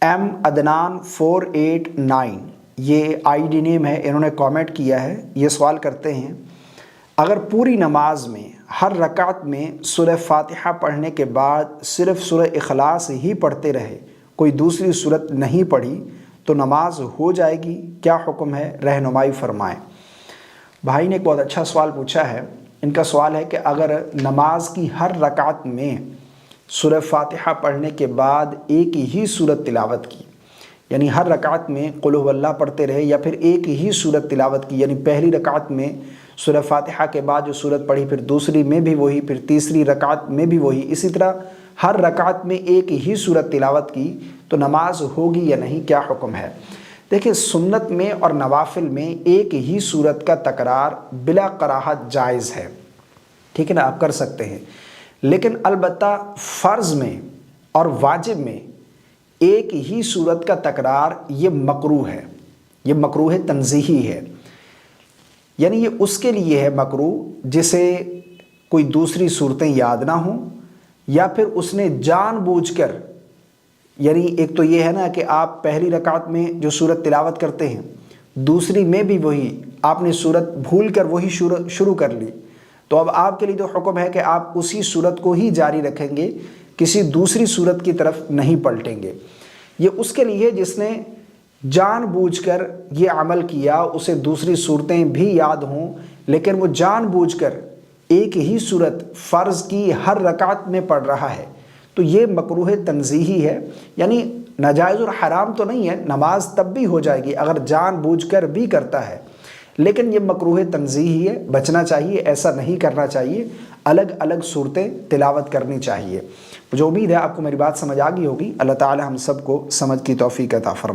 M Adnan 489 یہ I D نیم ہے، انہوں نے کامنٹ کیا ہے۔ یہ سوال کرتے ہیں اگر پوری نماز میں ہر رکعت میں سورہ فاتحہ پڑھنے کے بعد صرف سورہ اخلاص ہی پڑھتے رہے، کوئی دوسری سورت نہیں پڑھی تو نماز ہو جائے گی؟ کیا حکم ہے؟ رہنمائی فرمائیں۔ بھائی نے ایک بہت اچھا سوال پوچھا ہے۔ ان کا سوال ہے کہ اگر نماز کی ہر رکعت میں سورہ فاتحہ پڑھنے کے بعد ایک ہی سورت تلاوت کی، یعنی ہر رکعت میں قل هو اللہ پڑھتے رہے، یا پھر ایک ہی سورت تلاوت کی، یعنی پہلی رکعت میں سورہ فاتحہ کے بعد جو سورت پڑھی، پھر دوسری میں بھی وہی، پھر تیسری رکعت میں بھی وہی، اسی طرح ہر رکعت میں ایک ہی سورت تلاوت کی، تو نماز ہوگی یا نہیں؟ کیا حکم ہے؟ دیکھیں، سنت میں اور نوافل میں ایک ہی سورت کا تکرار بلا کراہت جائز ہے، ٹھیک ہے نا، آپ کر سکتے ہیں۔ لیکن البتہ فرض میں اور واجب میں ایک ہی سورت کا تکرار یہ مکروہ ہے، یہ مکروہ تنزیہی ہے۔ یعنی یہ اس کے لیے ہے مکروہ جسے کوئی دوسری صورتیں یاد نہ ہوں، یا پھر اس نے جان بوجھ کر، یعنی ایک تو یہ ہے نا کہ آپ پہلی رکعت میں جو سورت تلاوت کرتے ہیں، دوسری میں بھی وہی، آپ نے سورت بھول کر وہی شروع کر لی، تو اب آپ کے لیے تو حکم ہے کہ آپ اسی سورت کو ہی جاری رکھیں گے، کسی دوسری سورت کی طرف نہیں پلٹیں گے۔ یہ اس کے لیے جس نے جان بوجھ کر یہ عمل کیا، اسے دوسری صورتیں بھی یاد ہوں لیکن وہ جان بوجھ کر ایک ہی صورت فرض کی ہر رکعت میں پڑھ رہا ہے، تو یہ مکروہ تنزیہی ہے، یعنی ناجائز اور حرام تو نہیں ہے، نماز تب بھی ہو جائے گی اگر جان بوجھ کر بھی کرتا ہے، لیکن یہ مکروہ تنزیہی ہے، بچنا چاہیے، ایسا نہیں کرنا چاہیے، الگ الگ صورتیں تلاوت کرنی چاہیے۔ مجھے امید ہے آپ کو میری بات سمجھ آ گئی ہوگی۔ اللہ تعالی ہم سب کو سمجھ کی توفیق عطا فرمائے۔